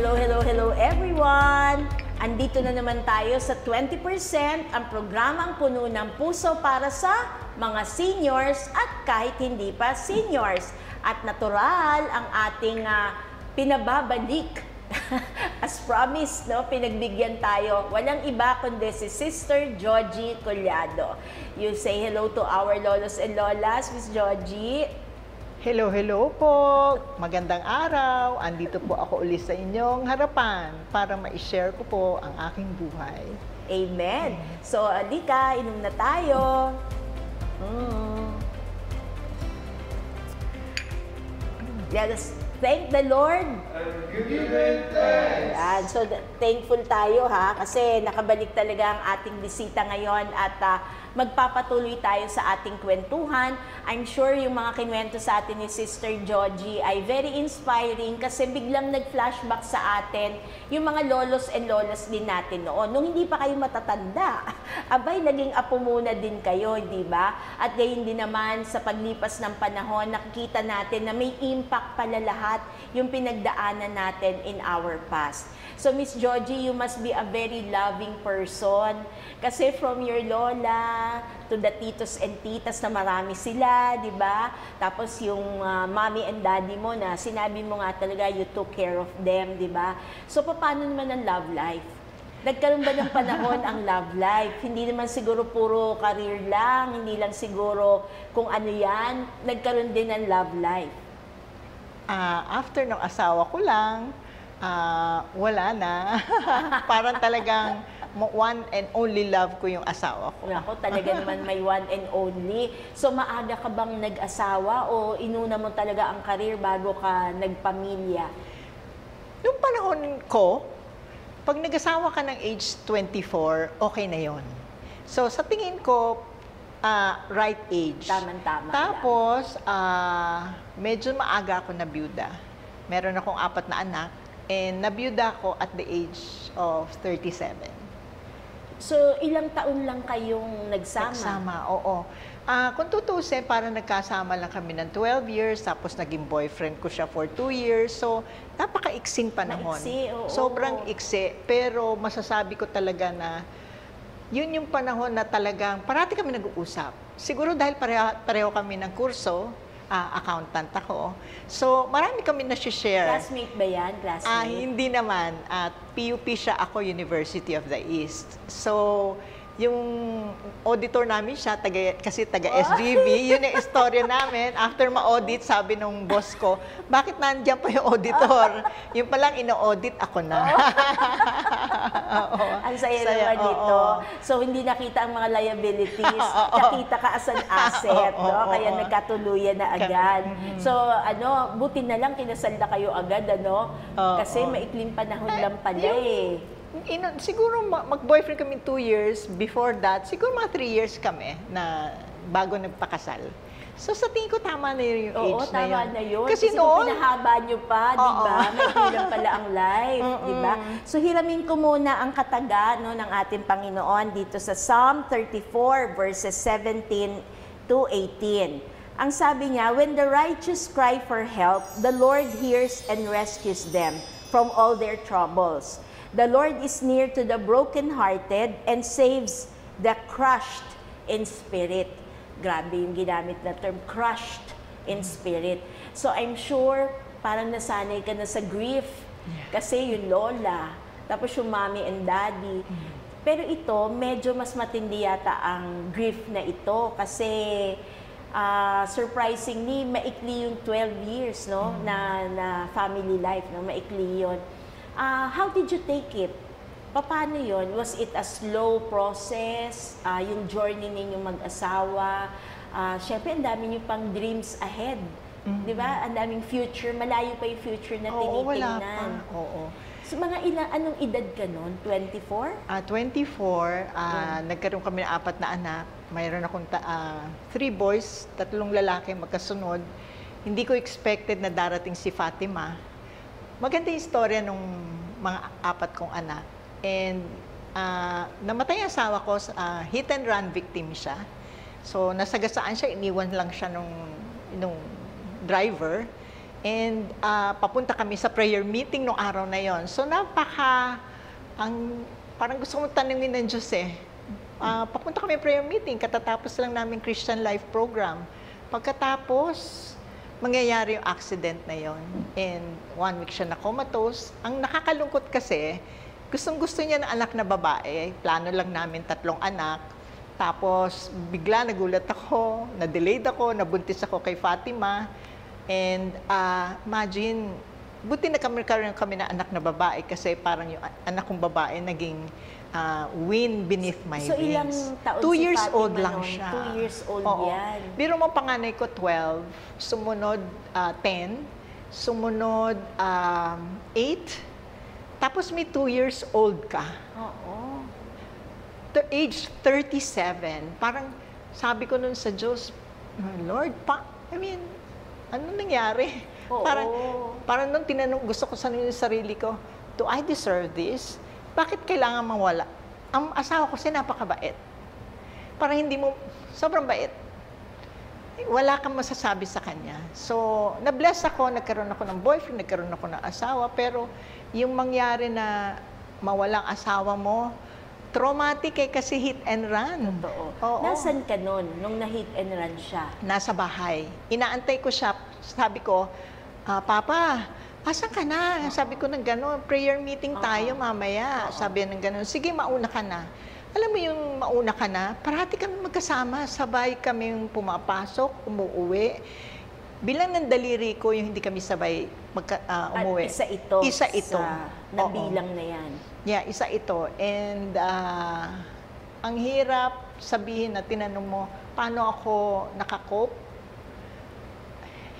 Hello, hello, hello everyone! Andito na naman tayo sa 20%, ang programang puno ng puso para sa mga seniors at kahit hindi pa seniors. At natural ang ating pinababalik. As promised, no, pinagbigyan tayo. Walang iba kundi si Sister Georgie Collado. You say hello to our lolos and lolas, Miss Georgie. Hello, hello po. Magandang araw. Andito po ako ulit sa inyong harapan para ma-share ko po ang aking buhay. Amen. So, alika, inom na tayo. Let us thank the Lord. Yan. So, thankful tayo kasi nakabalik talaga ang ating bisita ngayon at magpapatuloy tayo sa ating kwentuhan. I'm sure yung mga kinwento sa atin ni Sister Georgie ay very inspiring kasi biglang nag-flashback sa atin yung mga lolos and lolas din natin noon. Nung hindi pa kayo matatanda, abay, naging apo muna din kayo, di ba? At gayon din naman sa paglipas ng panahon, nakikita natin na may impact pala lahat yung pinagdaanan natin in our past. So, Miss Georgie, you must be a very loving person. Kasi from your lola to the titos and titas na marami sila, di ba? Tapos yung mommy and daddy mo na sinabi mo nga talaga you took care of them, di ba? So, paano naman ang love life? Nagkaroon ba ng panahon ang love life? Hindi naman siguro puro career lang, hindi lang siguro kung ano yan. Nagkaroon din ng love life. After ng asawa ko lang, wala na. Parang talagang one and only love ko yung asawa ko. Ako talaga naman may one and only. So maaga ka bang nag-asawa o inuna mo talaga ang career bago ka nagpamilya? Nung panahon ko, pag nag-asawa ka ng age 24, okay na yon. So sa tingin ko, right age. Tama-tama. Tapos, medyo maaga ako na byuda. Meron akong 4 na anak. And nabiyuda ako at the age of 37. So, ilang taon lang kayong nagsama? Nagsama, oo. Kung tutusin, parang nagkasama lang kami ng 12 years, tapos naging boyfriend ko siya for 2 years. So, napaka-iksing panahon. Maiksi, oo. Sobrang iksi. Pero masasabi ko talaga na yun yung panahon na talagang parati kami nag-uusap. Siguro dahil pareho kami ng kurso, accountant ako. So, marami kami na-share. Classmate ba yan? Classmate? Hindi naman. At PUP siya ako, University of the East. So, yung auditor namin siya, kasi taga-SGB, yun yung istorya namin. After ma-audit, sabi nung boss ko, bakit nandiyan pa yung auditor? Yung palang ino-audit, ako na. Ang saya naman dito. So, hindi nakita ang mga liabilities. Nakita ka as an asset. Kaya nagkatuluyan na agad. So, buti na lang kinasal na kayo agad, Kasi maikling panahon lang pala Siguro mag-boyfriend kami 2 years. Before that, siguro mga 3 years kami na bago nagpakasal. So sa tingin ko tama na yung age na yun. Oo, tama na yun. Kasi noon, pinahaba nyo pa, di ba? May kulang pala ang life, di ba? So hiramin ko muna ang kataga ng ating Panginoon dito sa Psalm 34 verses 17 to 18. Ang sabi niya, when the righteous cry for help, the Lord hears and rescues them from all their troubles. The Lord is near to the brokenhearted and saves the crushed in spirit. Grabe yung ginamit na term, crushed in spirit. So I'm sure parang nasanay ka na sa grief kasi yung lola, tapos yung mommy and daddy. Pero ito, medyo mas matindi yata ang grief na ito kasi surprisingly, maikli yung 12 years na family life, maikli yun. How did you take it? Paano yun? Was it a slow process? Yung journey ninyong mag-asawa? Siyempre, ang dami nyo pang dreams ahead. Di ba? Ang daming future. Malayo pa yung future na tinitingnan. Oo, wala pa. Oo. So, anong edad ka nun? 24? 24. Nagkaroon kami ng 4 na anak. Mayroon akong 3 boys, 3 lalaki magkasunod. Hindi ko expected na darating si Fatima. Maganda yung istorya nung mga 4 kong anak. And namatay ang asawa ko, hit and run victim siya. So nasagasaan siya, iniwan lang siya nung driver. And papunta kami sa prayer meeting nung araw na yon. So parang gusto kong tanungin ng Diyos eh. Papunta kami prayer meeting, katatapos lang namin Christian Life program. Pagkatapos, mangyayari yung accident na yon. And 1 week siya na comatose. Ang nakakalungkot kasi, gustong-gusto niya ng anak na babae. Plano lang namin 3 anak. Tapos, bigla nagulat ako, na-delayed ako, nabuntis ako kay Fatima. And imagine, buti na kami na anak na babae kasi parang yung anak kong babae naging wind beneath my So, ilang wings. taon 2 si years Fatima old lang nun? siya. 2 years old Oo. yan. Biro mo panganay ko 12, sumunod 10, sumunod 8, tapos may 2 years old ka. Oo. Age 37, parang sabi ko nun sa Diyos, Lord, ano nangyari? Oo. Parang nung gusto ko sa sarili ko, do I deserve this? Bakit kailangan mawala? Ang asawa ko kasi napakabait. Parang sobrang bait. Wala kang masasabi sa kanya. So, na-bless ako, nagkaroon ako ng boyfriend, nagkaroon ako ng asawa, pero yung mangyari na mawalang asawa mo, traumatic kasi hit and run. Totoo. Oo. Nasaan ka nun nung na-hit and run siya? Nasa bahay. Inaantay ko siya. Sabi ko, Papa, asan ka na? Sabi ko ng gano'n, prayer meeting tayo mamaya. Sabi ng gano'n, sige, mauna ka na. Alam mo yung mauna ka na, parati kami magkasama, sabay kami pumapasok, umuwi. Bilang ng daliri ko, yung hindi kami sabay umuwi. At isa ito. Sa nabilang na yan. Yeah, isa ito. And ang hirap sabihin na tinanong mo, paano ako nakakope?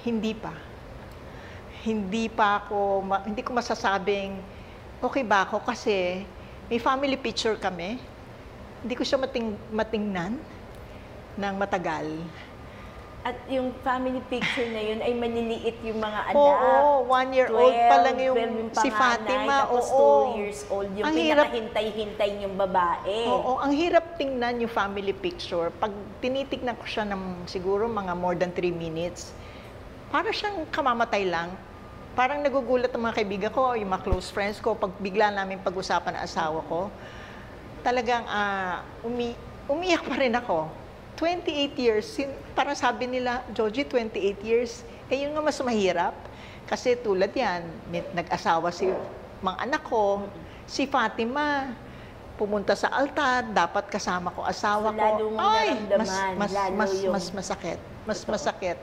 Hindi pa. Hindi ko masasabing okay ba ako kasi may family picture kami. Hindi ko siya matingnan ng matagal. At yung family picture na yun ay maliliit yung mga anak. Oo, 1 year old pa lang yung si panganay, Fatima. Tapos Oo. 2 years old yung Ang hirap. pinakahintay-hintay yung babae. Oo, ang hirap tingnan yung family picture. Pag tinitignan ko siya ng siguro mga more than 3 minutes, para siyang kamamatay lang. Parang nagugulat ang mga kaibigan ko, yung mga close friends ko, pag bigla namin pag-usapan ang asawa ko, talagang umiyak pa rin ako. 28 years, parang sabi nila, Joji, 28 years, yun nga mas mahirap. Kasi tulad yan, nag-asawa si mga anak ko, si Fatima, pumunta sa altar, dapat kasama ko asawa So, ko. lalo mong naramdaman, mas masakit. Mas masakit.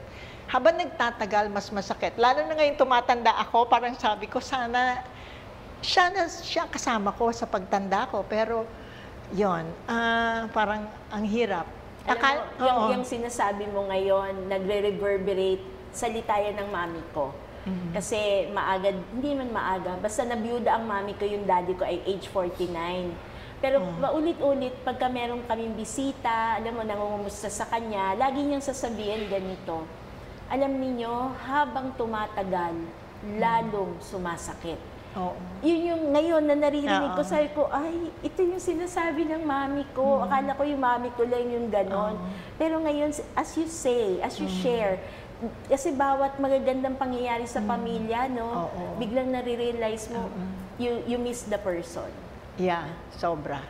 Habang nagtatagal, mas masakit. Lalo na ngayon tumatanda ako, parang sabi ko, sana siya kasama ko sa pagtanda ko. Pero, yon parang ang hirap. Alam mo, yung sinasabi mo ngayon, nagre-reverberate, salita yan ng mami ko. Kasi maaga, hindi man maaga, basta nabiyuda ang mami ko, yung daddy ko ay age 49. Pero paulit-ulit, pagka meron kaming bisita, alam mo, nangungumusta sa kanya, lagi niyang sasabihin ganito, alam niyo, habang tumatagal, lalong sumasakit. Oo. Yun yung ngayon na naririnig ko, sabi ko, ay, ito yung sinasabi ng mami ko. Akala ko yung mami ko lang yung ganon. Pero ngayon, as you say, as you share, kasi bawat magagandang pangyayari sa pamilya, no, biglang nare-realize mo, you miss the person. Yeah, sobra.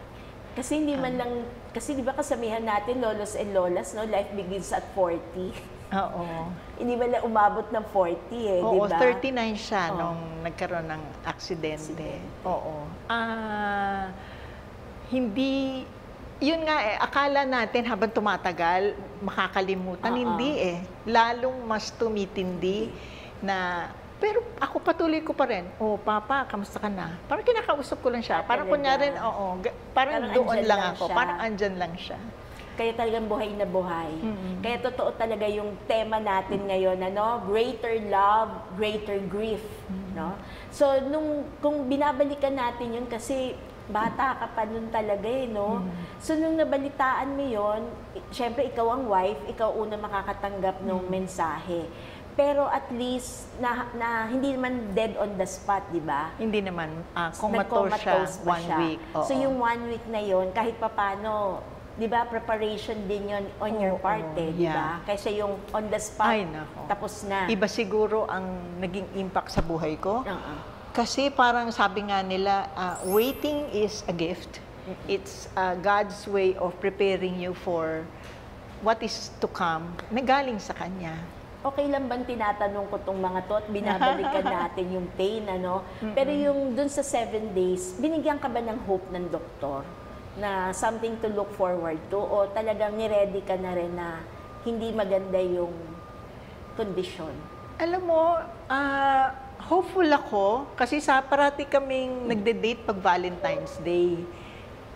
Kasi hindi man lang, kasi di ba kasamihan natin, lolos and lolas, no, life begins at 40. Oo. Hindi ba lang umabot ng 40 di ba? Oo, 39 siya nung nagkaroon ng aksidente. Oo. Hindi, yun nga akala natin habang tumatagal, makakalimutan. Hindi Lalong mas tumitindi na, pero ako patuloy ko pa rin. Papa, kamusta ka na? Parang kinakausap ko lang siya. Parang kunyari, parang doon lang ako. Parang andyan lang siya. Kaya talagang buhay na buhay. Kaya totoo talaga yung tema natin ngayon, greater love, greater grief. No? So, kung binabalikan natin yun, kasi bata ka pa nun talaga no? So, nung nabalitaan mo yun, syempre ikaw ang wife, ikaw una makakatanggap ng mensahe. Pero at least, na hindi naman dead on the spot, di ba? Hindi naman. Comatose siya 1 week. So, yung 1 week na yun, kahit papano, 'di ba, preparation din yon on your part, eh, 'di ba? Kaysa yung on the spot, Ay, nako. tapos na. Iba siguro ang naging impact sa buhay ko. Oo. Kasi parang sabi nga nila, waiting is a gift. It's God's way of preparing you for what is to come na galing sa Kanya. Okay lang bang tinatanong ko tong mga to at binabalikan natin yung pain, ano? Pero yung dun sa 7 days, binigyan ka ba ng hope ng doktor na something to look forward to, o talagang ni-ready ka na rin na hindi maganda yung kondisyon? Alam mo, hopeful ako kasi parati kaming nagde-date pag Valentine's Day.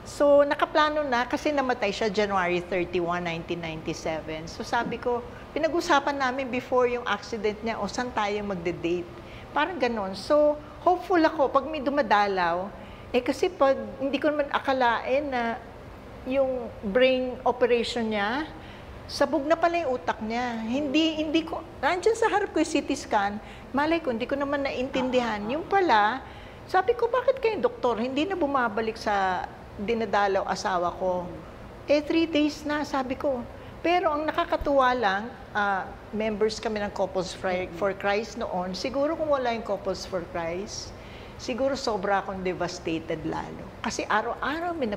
So, nakaplano na kasi namatay siya January 31, 1997. So, sabi ko, pinag-usapan namin before yung accident niya, o saan tayo magde-date. Parang ganon. So, hopeful ako pag may dumadalaw, kasi pag hindi ko naman akalain na yung brain operation niya, sabog na pala yung utak niya. Hindi ko, nandyan sa harap ko yung CT scan, malay ko, hindi ko naman naintindihan. Yung pala, sabi ko, bakit kayo doktor, hindi na bumabalik sa dinadalaw asawa ko? 3 days na, sabi ko. Pero ang nakakatuwa lang, members kami ng Couples for Christ noon, siguro kung wala yung Couples for Christ, siguro sobra akong devastated lalo. Kasi araw-araw may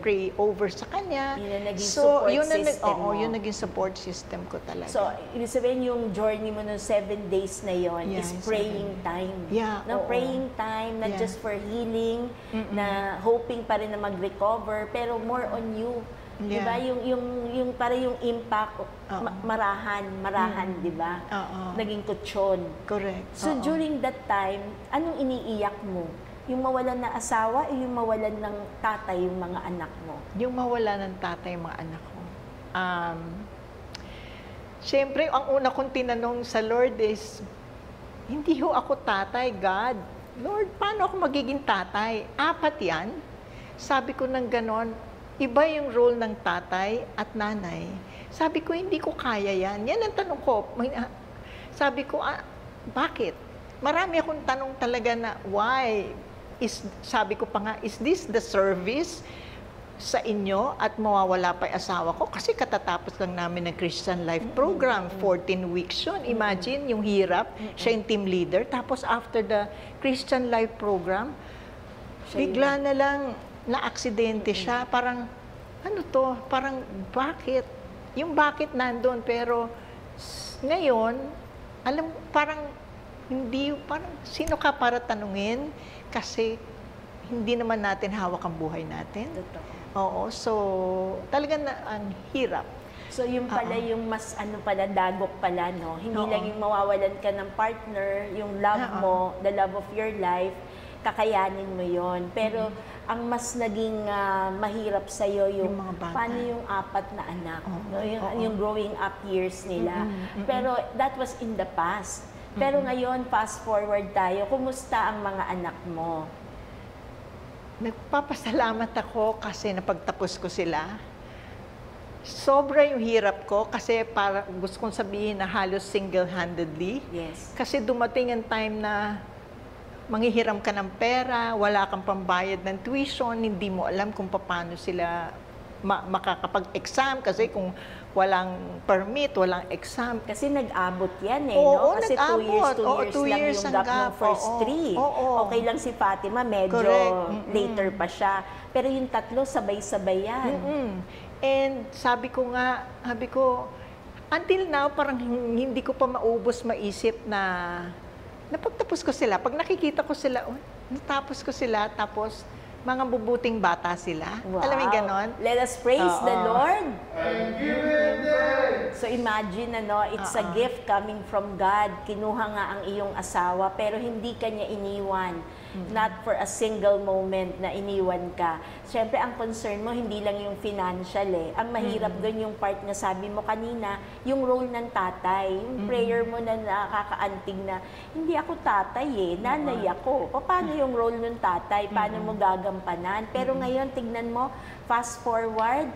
pray over sa kanya. Yun ang naging support system mo. Yun naging support system ko talaga. So, ibig sabihin yung journey mo ng 7 days na yon is praying time. Yeah, No, praying time, not just for healing, na hoping pa rin na mag-recover, pero more on you. Yeah. Diba? Yung para yung impact, marahan, di ba? Naging kutsyon. Correct. So, during that time, anong iniiyak mo? Yung mawalan na asawa o yung mawalan ng tatay yung mga anak mo? Yung mawala ng tatay yung mga anak ko. Siyempre, ang una kong tinanong sa Lord is, hindi ho ako tatay, God. Lord, paano ako magiging tatay? 4 yan? Sabi ko ng ganon, iba yung role ng tatay at nanay. Sabi ko, hindi ko kaya yan. Yan ang tanong ko. Sabi ko, bakit? Marami akong tanong talaga na, why? Sabi ko pa nga, is this the service sa inyo at mawawala pa yung asawa ko? Kasi katatapos lang namin ng Christian Life Program. 14 weeks yun. Imagine yung hirap. Siya yung team leader. Tapos after the Christian Life Program, bigla na lang na-aksidente siya. Parang, ano to? Parang, bakit? Yung bakit nandun. Pero, ngayon, parang, sino ka para tanungin? Kasi, hindi naman natin hawak ang buhay natin. Totoo. Oo, so, talagang ang hirap. So, yung pala yung mas, dagok pala, no? Hindi lang yung mawawalan ka ng partner, yung love mo, the love of your life, kakayanin mo yon. Pero, ang mas naging mahirap sa'yo yung mga bata. paano yung 4 na anak, no? Yung growing up years nila. Pero, that was in the past. Pero ngayon, fast forward tayo, kumusta ang mga anak mo? Nagpapasalamat ako kasi napagtapos ko sila. Sobra yung hirap ko kasi gusto kong sabihin na halos single-handedly. Yes. Kasi dumating ang time na manghihiram ka ng pera, wala kang pambayad ng tuition, hindi mo alam kung paano sila makakapag-exam kasi kung walang permit, walang exam. Kasi nag-abot yan Oo, no? Kasi nag-abot. 2 years lang yung gap ng first 3. Okay lang si Fatima, medyo later pa siya. Pero yung 3, sabay-sabay yan. And sabi ko, until now, parang hindi ko pa maubos maisip na napagtapos ko sila. Pag nakikita ko sila, natapos ko sila, tapos mga bubuting bata sila. Wow. Alam mo yung ganon? Let us praise the Lord. And give it thanks. So imagine, it's a gift coming from God. Kinuha nga ang iyong asawa, pero hindi ka niya iniwan. Not for a single moment na iniwan ka. Siyempre, ang concern mo, hindi lang yung financial Ang mahirap doon yung part na sabi mo kanina, yung role ng tatay. Yung prayer mo na nakakaantig na, hindi ako tatay nanay ako. Paano yung role ng tatay? Paano mo gagampanan? Pero ngayon, tignan mo, fast forward,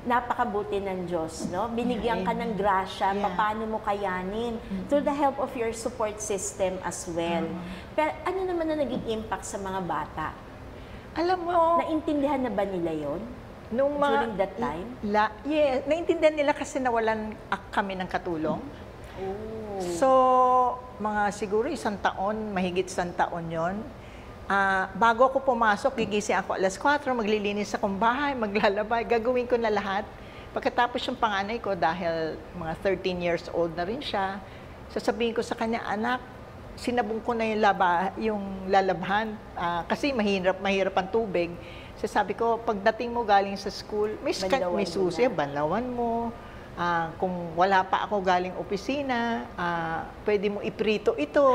napakabuti ng Diyos, no? Binigyan ka ng grasya, paano mo kayanin through the help of your support system as well. Pero ano naman na naging impact sa mga bata? Alam mo, Naintindihan na ba nila yon? during that time? Yeah, naintindihan nila kasi nawalan kami ng katulong. Oh. So, mga siguro 1 taon, mahigit 1 taon yon. Bago ako pumasok, gigising ako alas 4, maglilinis akong bahay, maglalabay, gagawin ko na lahat. Pagkatapos yung panganay ko, dahil mga 13 years old na rin siya, sasabihin ko sa kanya, anak, sinabong ko na yung lalabhan kasi mahirap ang tubig. Sabi ko, pagdating mo galing sa school, may susi, banlawan mo. Kung wala pa ako galing opisina, pwede mo iprito ito.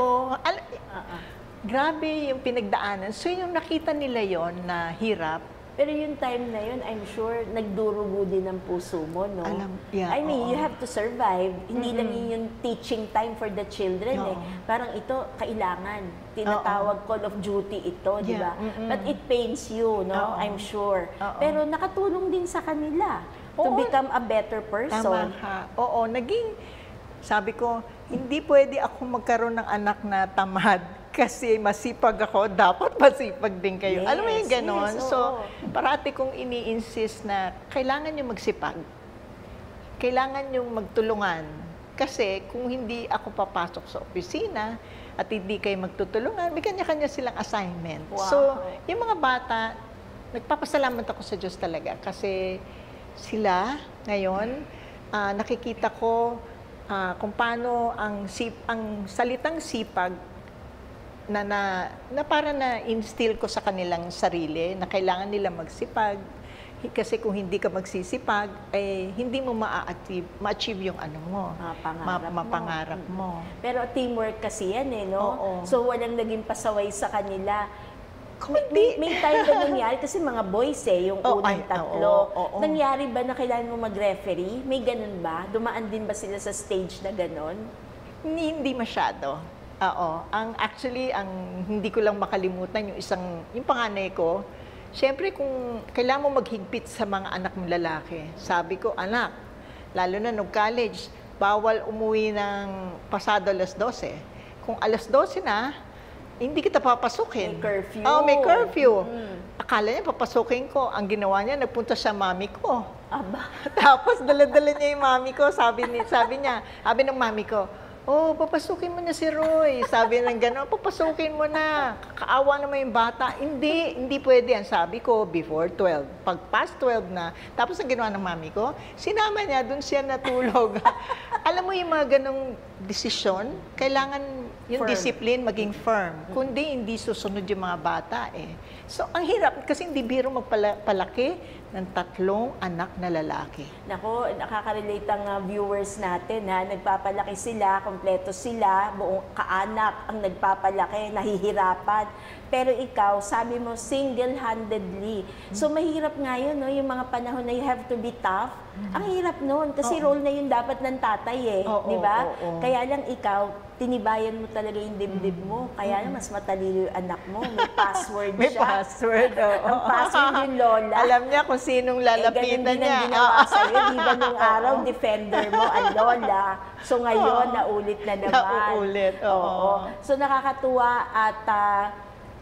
Grabe yung pinagdaanan. So yung nakita nila yon na hirap. Pero yung time na yun, I'm sure, nagdurugo din ang puso mo, no? I mean, you have to survive. Hindi lang yun yung teaching time for the children, eh. Parang ito, kailangan. Tinatawag call of duty ito, di ba? But it pains you, no? I'm sure. Pero nakatulong din sa kanila to become a better person. Tama ka. Oo, sabi ko, hindi pwede ako magkaroon ng anak na tamad. Kasi masipag ako, dapat masipag din kayo. Yes, alam mo yung ganon? yes, So, parati kong ini-insist na kailangan nyo magsipag. Kailangan nyo magtulungan. Kasi kung hindi ako papasok sa opisina at hindi kayo magtutulungan, may kanya-kanya silang assignment. Wow. So, yung mga bata, nagpapasalamat ako sa Diyos talaga. Kasi sila, ngayon, nakikita ko kung paano ang salitang sipag na para na-instill ko sa kanilang sarili na kailangan nila magsipag. Kasi kung hindi ka magsisipag, hindi mo ma-achieve yung ano mo, mapangarap mo. Pero teamwork kasi yan, eh, no? Oo. So, walang naging pasaway sa kanila. Kundi, May time ba nangyari? Kasi mga boys, yung unang tatlo. Nangyari ba na kailangan mo mag-referee? May ganun ba? Dumaan din ba sila sa stage na ganun? Hindi masyado. Oo. Actually, hindi ko lang makalimutan yung panganay ko. Siyempre, kung kailangan mo maghigpit sa mga anak mong lalaki, sabi ko, anak, lalo na nung college, bawal umuwi ng pasado alas 12. Kung alas 12 na, hindi kita papasukin. May curfew. May curfew. Akala niya, papasukin ko. Ang ginawa niya, nagpunta sa mami ko. Aba. Tapos, dala-dala niya yung mami ko. Sabi ng mami ko, papasukin mo na si Roy. Sabi ng gano'n, papasukin mo na. Kakaawa naman yung bata. Hindi pwede yan. Sabi ko, before 12. Pag past 12 na, tapos ang ginawa ng mami ko, sinama niya, doon siya natulog. Alam mo yung mga ganong desisyon, kailangan yung discipline maging firm. Kundi hindi susunod yung mga bata eh. So, ang hirap kasi hindi biro magpalaki ng 3 anak na lalaki. Nako, nakaka-relate ang viewers natin, ha? Nagpapalaki sila, kompleto sila, buong kaanak ang nagpapalaki, nahihirapan. Pero ikaw, sabi mo, single-handedly. So, mahirap nga yun, no? Yung mga panahon na you have to be tough. Ang hirap noon kasi role na yun dapat ng tatay, eh. Di ba? Kaya lang ikaw, tinibayan mo talaga yung dibdib mo. Kaya lang, mas matalino yung anak mo. May password siya. May password, Ang password yung lola. Alam niya kung sinong lalapitan ganun din niya. ang ginawa sa'yo. Di ba nung araw, defender mo, ang lola. So ngayon, naulit na naman. Nauulit, oo. So nakakatuwa at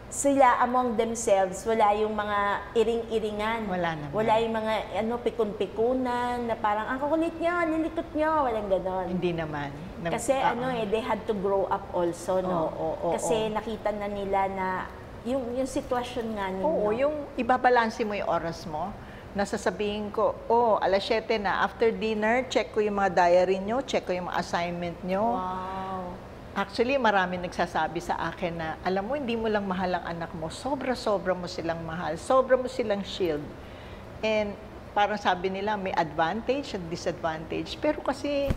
sila among themselves, wala yung mga iring-iringan. Wala naman. Wala yung mga pikun-pikunan na parang, ang kukulit niya, lilikot niya, walang ganon. Hindi naman. Kasi they had to grow up also, no? Kasi nakita na nila na yung sitwasyon nga ninyo. Oo, yung ibabalanse mo yung oras mo. Nasasabihin ko, alas 7 na, after dinner, check ko yung mga diary nyo, check ko yung mga assignment nyo. Wow. Actually, marami nagsasabi sa akin na, alam mo, hindi mo lang mahal ang anak mo, sobra-sobra mo silang mahal, sobra mo silang shield. And parang sabi nila, may advantage at disadvantage. Pero kasi,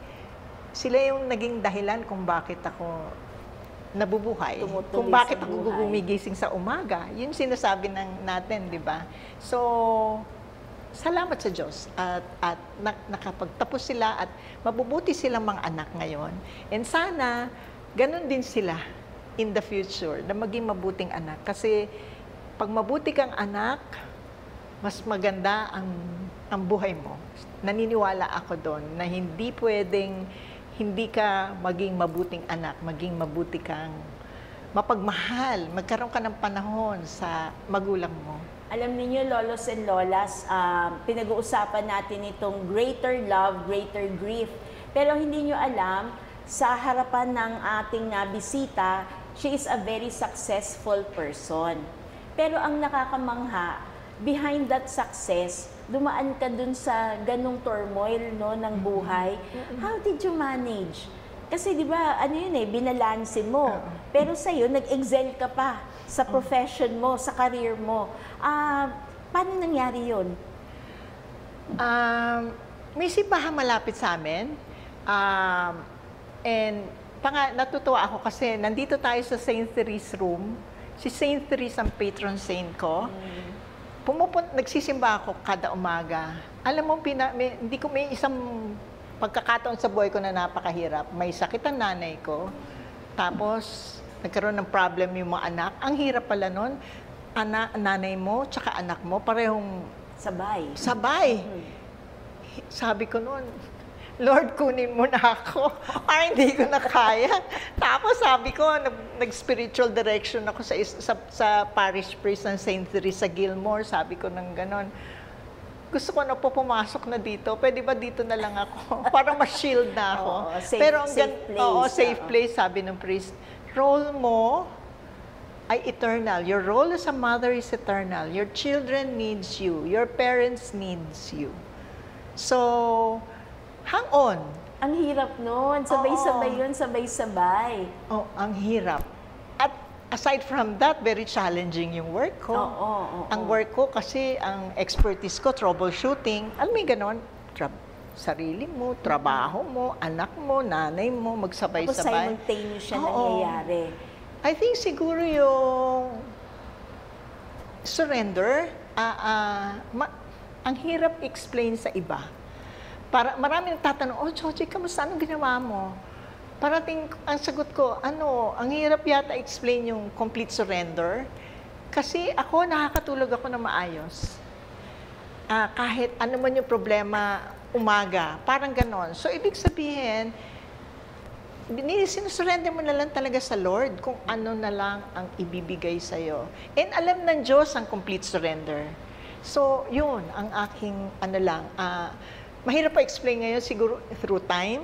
sila yung naging dahilan kung bakit ako nabubuhay. Tumutuloy Kung bakit sa ako buhay. gumigising sa umaga. Yun sinasabi natin, di ba? So, salamat sa Diyos at nakapagtapos sila at mabubuti silang mga anak ngayon. And sana, ganun din sila in the future, na maging mabuting anak. Kasi pag mabuti kang anak, mas maganda ang buhay mo. Naniniwala ako doon na hindi pwedeng hindi ka maging mabuting anak, maging mabuti kang mapagmahal, magkaroon ka ng panahon sa magulang mo. Alam niyo, lolos and lolas, pinag-uusapan natin itong greater love, greater grief. Pero hindi niyo alam, sa harapan ng ating bisita, she is a very successful person. Pero ang nakakamangha, behind that success, dumaan ka dun sa ganong turmoil, no, ng buhay. How did you manage? Kasi di ba, ano yun binalanse mo. Pero sa'yo, nag-excel ka pa sa profession mo, sa career mo. Paano nangyari yun? May simbahan malapit sa amin. And natutuwa ako kasi nandito tayo sa Saint Therese room. Si Saint Therese ang patron saint ko. Nagsisimba ako kada umaga. Alam mo, may isang pagkakataon sa buhay ko na napakahirap. May sakit ang nanay ko. Tapos, nagkaroon ng problem yung mga anak. Ang hirap pala nun. Nanay mo, tsaka anak mo, parehong sabay. Sabi ko nun, Lord, kunin mo na ako. Hindi ko na kaya. Tapos sabi ko, nag-spiritual direction ako sa parish priest ng St. Therese sa Gilmore. Sabi ko ng ganon. Gusto ko na po pumasok na dito. Pwede ba dito na lang ako? Para ma-shield na ako. Safe place, sabi ng priest. Role mo ay eternal. Your role as a mother is eternal. Your children needs you. Your parents needs you. So, hang on. Ang hirap nun. Sabay-sabay yun, sabay-sabay. Ang hirap. At aside from that, very challenging yung work ko. Ang work ko kasi, ang expertise ko, troubleshooting. Alam mo yung ganon? Sarili mo, trabaho mo, anak mo, nanay mo, magsabay-sabay. Tapos simultaneous siya nangyayari. I think siguro yung surrender, ang hirap explain sa iba. Maraming tatanong, Joji, kamusta? Anong ginawa mo? Parating, ang sagot ko, ang hirap yata explain yung complete surrender. Kasi nakakatulog ako na maayos. Kahit ano man yung problema, umaga, parang ganon. So, ibig sabihin, sinusurrender mo na lang talaga sa Lord kung ano na lang ang ibibigay sa'yo. And alam ng Diyos ang complete surrender. So, yun, ang aking mahirap pa explain ngayon siguro through time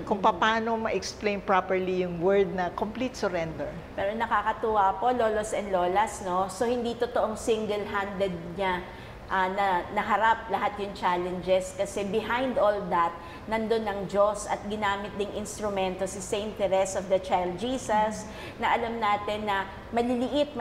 kung paano ma-explain properly yung word na complete surrender. Pero nakakatuwa po, lolos and lolas, no? So, hindi totoong single-handed niya na naharap lahat yung challenges kasi behind all that, nandun ang Diyos at ginamit ding instrumento si Saint Therese of the Child Jesus na alam natin na maliliit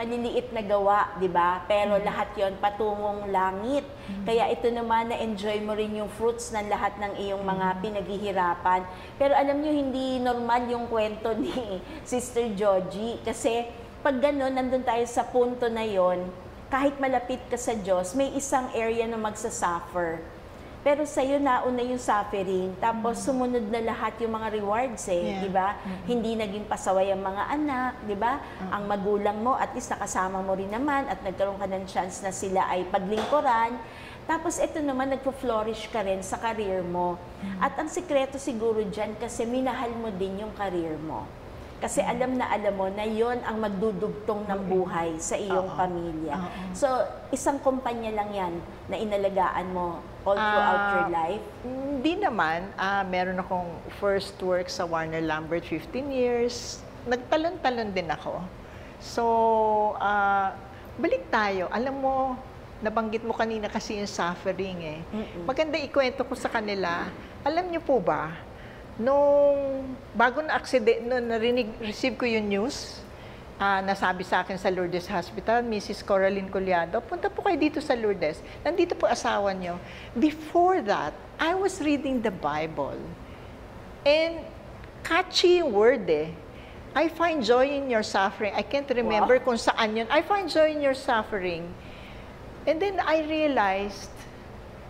na gawa, di ba? Pero lahat yon patungong langit. Kaya ito naman na-enjoy mo rin yung fruits ng lahat ng iyong mga pinaghihirapan. Pero alam nyo, hindi normal yung kwento ni Sister Joji kasi pag gano'n, nandun tayo sa punto na yon, kahit malapit ka sa Diyos, may isang area na magsasuffer. Pero sa'yo nauna yung suffering, tapos sumunod na lahat yung mga rewards di ba? Hindi naging pasaway ang mga anak, di ba? Ang magulang mo, at least nakasama mo rin naman at nagkaroon ka ng chance na sila ay paglingkuran. Tapos ito naman, nagpo-flourish ka rin sa career mo. At ang sikreto siguro dyan, kasi minahal mo din yung career mo. Kasi alam mo na yon ang magdudugtong ng buhay sa iyong pamilya. So, isang kumpanya lang yan na inalagaan mo all throughout your life? Hindi naman. Meron akong first work sa Warner Lambert, 15 years. Nagtalon-talon din ako. So, balik tayo. Alam mo, nabanggit mo kanina kasi yung suffering Maganda ikwento ko sa kanila. Alam niyo po ba, bago receive ko yung news, nasabi sa akin sa Lourdes Hospital, Mrs. Coraline Collado, punta po kayo dito sa Lourdes. Nandito po asawa niyo. Before that, I was reading the Bible. And catchy yung word I find joy in your suffering. I can't remember kung saan yun. I find joy in your suffering. And then I realized,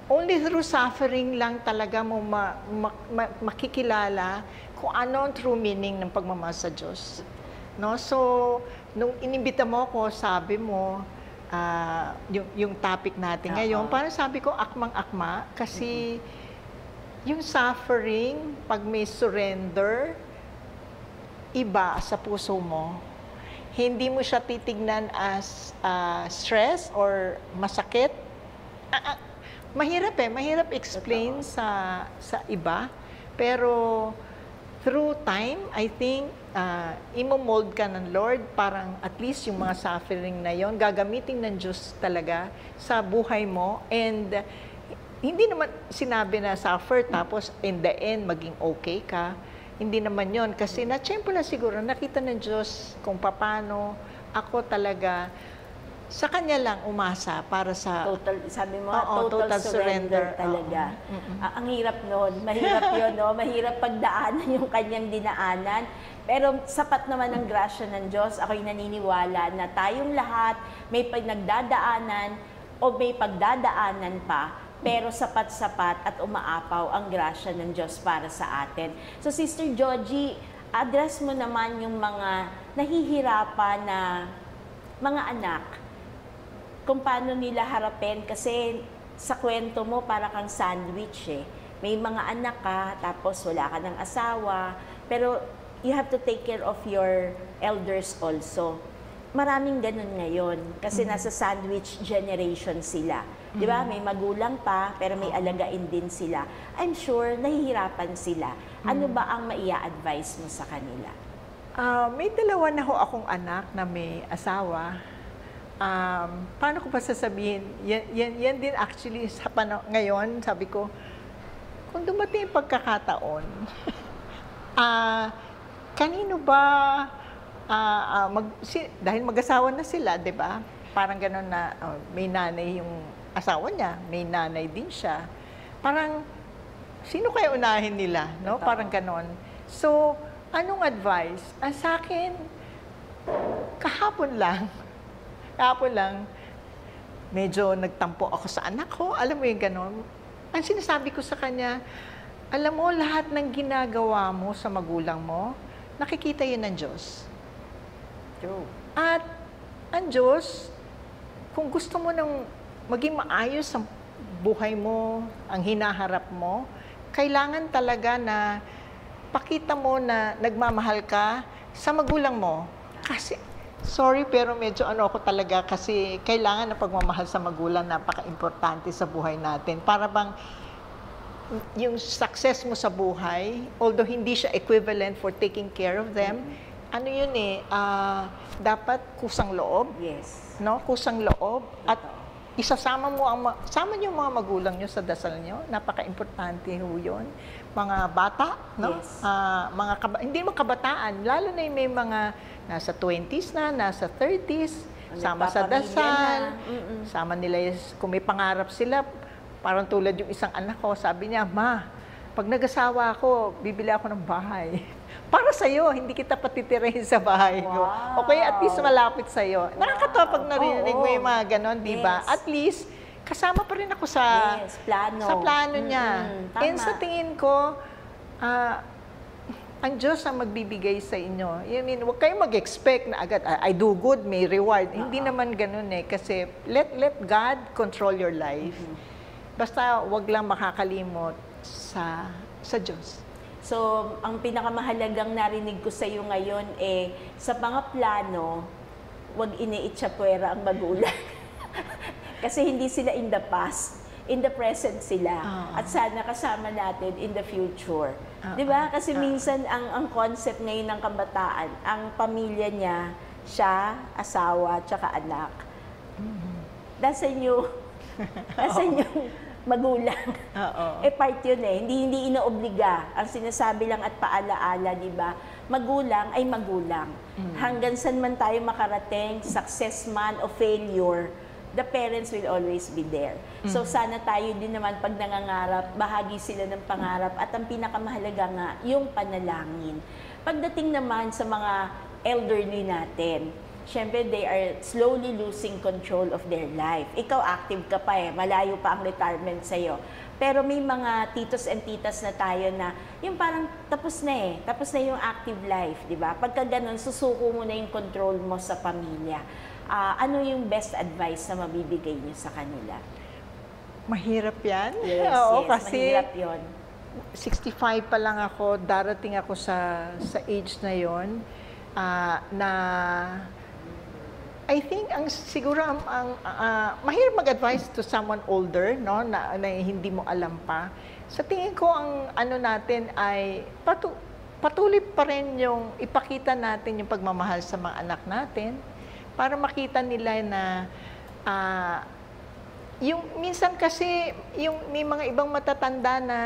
only through suffering lang talaga mo makikilala kung ano ang true meaning ng pagmamahal sa Diyos. No? So, nung inimbita mo ako, sabi mo, yung topic natin ngayon, parang sabi ko, akmang-akma, kasi yung suffering, pag may surrender, iba sa puso mo, hindi mo siya titignan as stress or masakit. Mahirap explain sa iba. Pero through time, I think, imo-mold ka ng Lord, parang at least yung mga suffering na yon gagamitin ng Diyos talaga sa buhay mo. And hindi naman sinabi na suffer, tapos in the end, maging okay ka. Hindi naman yon kasi na-tsempo na siguro, nakita ng Diyos kung paano ako talaga sa Kanya lang umasa para sa... Total, sabi mo, total surrender talaga. Ang hirap noon. Mahirap yun, no? Mahirap pagdaanan yung kanyang dinaanan. Pero sapat naman ang grasya ng Diyos. Ako'y naniniwala na tayong lahat may nagdadaanan o may pagdadaanan pa, pero sapat-sapat at umaapaw ang grasya ng Diyos para sa atin. So, Sister Georgie, address mo naman yung mga nahihirapan na mga anak, kung paano nila harapin, kasi sa kwento mo para kang sandwich eh. May mga anak ka, tapos wala ka ng asawa, pero you have to take care of your elders also. Maraming ganun ngayon, kasi nasa sandwich generation sila. Di ba? May magulang pa, pero may alagain din sila. I'm sure nahihirapan sila. Ano ba ang maia-advise mo sa kanila? May dalawa na ho akong anak na may asawa. Paano ko pa sasabihin? Yan din actually sa ngayon, sabi ko, kung dumating yung pagkakataon, kanino ba, dahil mag-asawa na sila, di ba? Parang gano'n na may nanay yung asawa niya, may nanay din siya. Parang, sino kaya unahin nila? No? Parang gano'n. So, anong advice? Sa akin, kahapon lang, medyo nagtampo ako sa anak ko. Alam mo yung gano'n? Ang sinasabi ko sa kanya, alam mo, lahat ng ginagawa mo sa magulang mo, nakikita yun ng Diyos. True. At ang Diyos, kung gusto mo nang maging maayos ang buhay mo, ang hinaharap mo, kailangan talaga na pakita mo na nagmamahal ka sa magulang mo. Kasi, sorry, pero medyo ako talaga kasi kailangan na pagmamahal sa magulang napaka-importante sa buhay natin. Para bang yung success mo sa buhay, although hindi siya equivalent for taking care of them, ano yun dapat kusang loob. Yes. No? Kusang loob. At isasama mo sama niyo mga magulang niyo sa dasal niyo. Napaka-importante ho yun. Mga bata, no? Yes. Hindi mo kabataan, lalo na yung may mga nasa 20s na, nasa 30s, sama sa dasal, sama nila, kung may pangarap sila, parang tulad yung isang anak ko, sabi niya, Ma, pag nag-asawa ako, bibili ako ng bahay. Para sa'yo, hindi kita patitirahin sa bahay ko. Wow. Okay, at least malapit sa'yo. Nakakatawa pag narinig mo yung mga ganon, di ba? Yes. At least, kasama pa rin ako sa plano niya. And sa tingin ko, ang Diyos ang magbibigay sa inyo. I mean, huwag kayong mag-expect na agad, I do good, may reward. Hindi naman ganun eh. Kasi let God control your life. Basta wag lang makakalimot sa Diyos. So, ang pinakamahalagang narinig ko sa iyo ngayon sa mga plano, wag iniitsapwera ang magulang. Kasi hindi sila in the past, in the present sila. At sana kasama natin in the future. 'Di ba? Kasi minsan ang concept ngayon ng kabataan, ang pamilya niya, siya, asawa, tsaka anak. Nasaan yung magulang. Part yun Hindi inoobliga. Ang sinasabi lang at paalaala, di ba? Magulang ay magulang. Hanggang saan man tayo makarating, success man o failure, the parents will always be there. So sana tayo din naman pag nangangarap, bahagi sila ng pangarap at ang pinakamahalaga nga, yung panalangin. Pagdating naman sa mga elderly natin, syempre, they are slowly losing control of their life. Ikaw, active ka pa malayo pa ang retirement sa'yo. Pero may mga titos and titas na tayo na, yung parang tapos na tapos na yung active life, di ba? Pagka ganun, susuko mo na yung control mo sa pamilya. Ano yung best advice na mabibigay niyo sa kanila? Mahirap yan. Yes, kasi mahirap yun. 65 pa lang ako, darating ako sa age na yon na I think siguro mahirap mag-advise to someone older, no, na hindi mo alam pa. Sa tingin ko ang ano natin ay patuloy pa rin yung ipakita natin yung pagmamahal sa mga anak natin para makita nila na yung minsan kasi yung may mga ibang matatanda na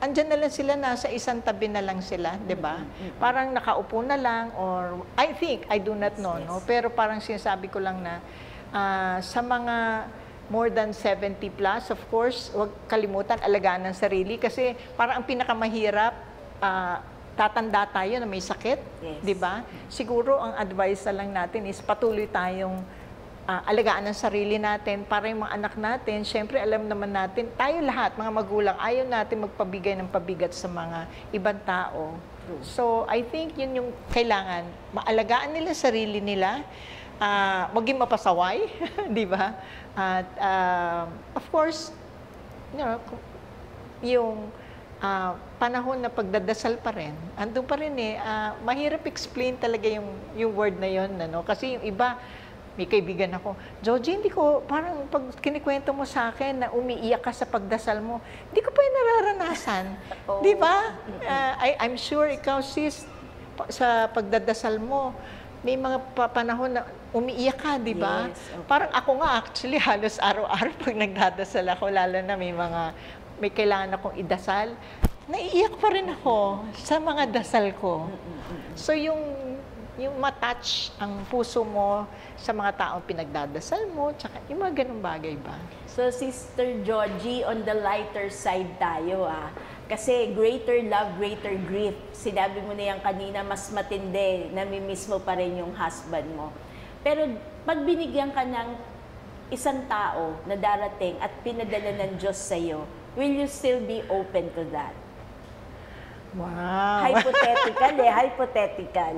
andyan na lang sila, nasa isang tabi na lang sila, di ba? Parang nakaupo na lang or I do not know, no? Pero parang sinasabi ko lang na sa mga more than 70 plus, of course, huwag kalimutan alagaan ng sarili kasi parang ang pinakamahirap, tatanda tayo na may sakit, di ba? Siguro ang advice na lang natin is patuloy tayong alagaan ng sarili natin para yung mga anak natin, syempre alam naman natin, tayo lahat, mga magulang, ayaw natin magpabigay ng pabigat sa mga ibang tao. So, I think yun yung kailangan, maalagaan nila sarili nila, maging mapasaway, di ba? At, of course, you know, yung panahon na pagdadasal pa rin, andun pa rin mahirap explain talaga yung word na yun, ano? Kasi yung iba, may kaibigan ako, Georgie, hindi ko, parang pag kinikwento mo sa akin na umiiyak ka sa pagdasal mo, hindi ko pa yung nararanasan. Di ba? I'm sure ikaw, sis, sa pagdadasal mo, may mga panahon na umiiyak ka, di ba? Yes, okay. Parang ako nga, actually, halos araw-araw pag nagdadasal ako, lalo na may kailangan akong idasal, naiiyak pa rin ako sa mga dasal ko. So, yung matouch ang puso mo sa mga taong pinagdadasal mo, tsaka yung mga ganung bagay ba? So, Sister Georgie, on the lighter side tayo Kasi greater love, greater grief. Sinabi mo na yan kanina, mas matindi, namimiss mo pa rin yung husband mo. Pero pag binigyan ka ng isang tao na darating at pinadala ng Diyos sa'yo, will you still be open to that? Wow! Hypothetical hypothetical.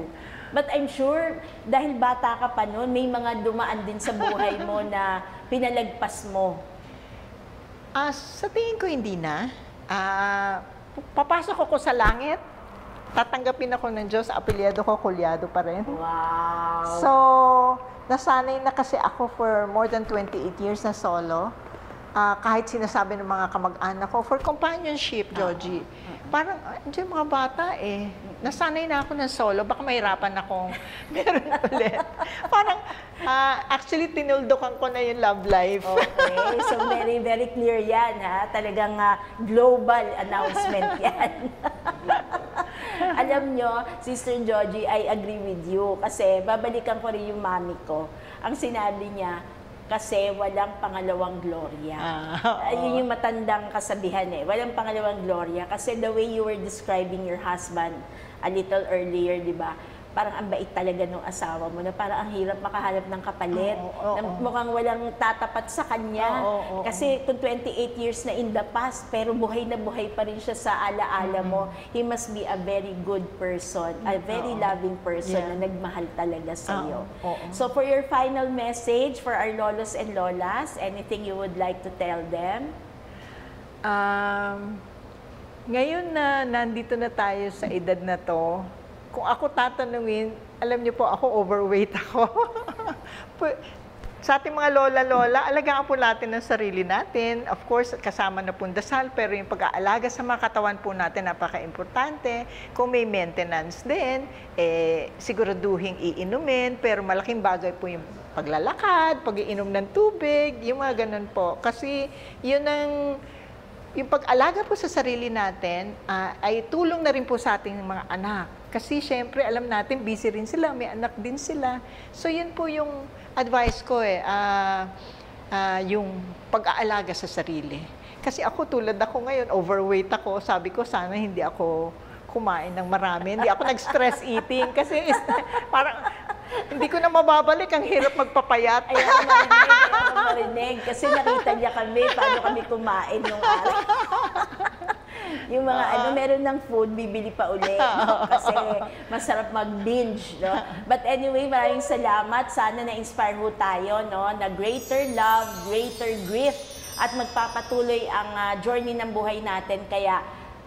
But I'm sure, dahil bata ka pa noon, may mga dumaan din sa buhay mo na pinalagpas mo. Sa tingin ko hindi na. Papasok ako sa langit, tatanggapin ako ng Diyos, apelyado ko, kulyado pa rin. Wow! So, nasanay na kasi ako for more than 28 years na solo. Kahit sinasabi ng mga kamag-anak ko, for companionship, Georgie. Parang, yung mga bata nasanay na ako ng solo, baka mahirapan akong meron ulit. Parang, actually, tinuldukan ko na yung love life. Okay, so very, very clear yan, Talagang global announcement yan. Alam nyo, Sister Georgie, I agree with you. Kasi, babalikan ko rin yung mami ko. Ang sinabi niya, kasi walang pangalawang gloria. Yun yung matandang kasabihan walang pangalawang gloria. Kasi the way you were describing your husband a little earlier, di ba? Parang ang bait talaga ng asawa mo na parang ang hirap makahanap ng kapalit. Na mukhang walang tatapat sa kanya. Kasi kung 28 years na in the past, pero buhay na buhay pa rin siya sa alaala mo, he must be a very good person, a very loving person na nagmahal talaga sa iyo. So for your final message for our lolos and lolas, anything you would like to tell them? Ngayon na nandito na tayo sa edad na to, kung ako tatanungin, alam niyo po, ako overweight ako. Sa ating mga lola-lola, alagaan po natin ang sarili natin. Of course, kasama na po dasal, pero yung pag-aalaga sa mga katawan po natin, napaka-importante. Kung may maintenance din, siguraduhin iinumin, pero malaking bagay po yung paglalakad, pag-iinom ng tubig, yung mga ganun po. Kasi yun yung pag-alaga po sa sarili natin ay tulong na rin po sa ating mga anak. Kasi syempre, alam natin, busy rin sila, may anak din sila. So yun po yung advice ko yung pag-aalaga sa sarili. Kasi ako, tulad ako ngayon, overweight ako. Sabi ko, sana hindi ako kumain ng marami. Hindi ako nag-stress eating. Kasi parang hindi ko na mababalik. Ang hirap magpapayat. Ayaw marinig. Kasi nakita niya kami, paano kami kumain nung araw. Yung mga meron ng food, bibili pa ulit. No? Kasi masarap mag-binge. No? But anyway, maraming salamat. Sana na-inspire ho tayo na greater love, greater grief, at magpapatuloy ang journey ng buhay natin. Kaya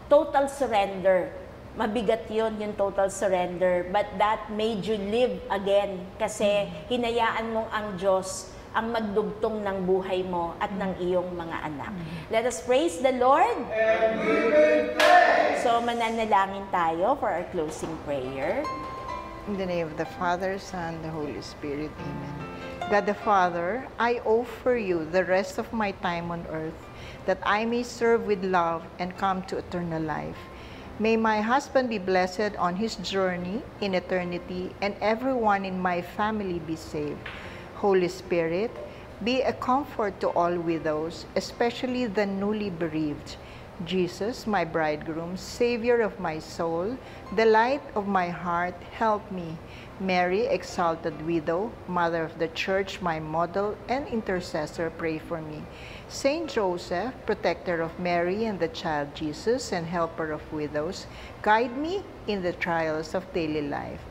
total surrender. mabigat yun, yung total surrender. But that made you live again kasi hinayaan mong ang Diyos ang magdugtong ng buhay mo at ng iyong mga anak. Let us praise the Lord. And give Him thanks. So, mananalangin tayo for our closing prayer. In the name of the Father, Son, the Holy Spirit. Amen. God the Father, I offer you the rest of my time on earth, that I may serve with love and come to eternal life. May my husband be blessed on his journey in eternity, and everyone in my family be saved. Holy Spirit, be a comfort to all widows, especially the newly bereaved. Jesus, my bridegroom, Savior of my soul, the light of my heart, help me. Mary, exalted widow, Mother of the Church, my model and intercessor, pray for me. Saint Joseph, protector of Mary and the child Jesus, and helper of widows, guide me in the trials of daily life.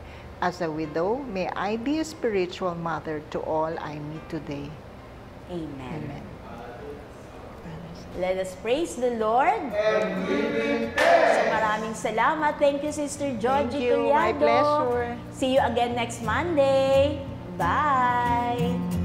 As a widow, may I be a spiritual mother to all I meet today. Amen. Amen. Let us praise the Lord. And give Him thanks. So maraming salamat. Thank you, Sister Georgie Thank you. My Tuliado. pleasure. See you again next Monday. Bye!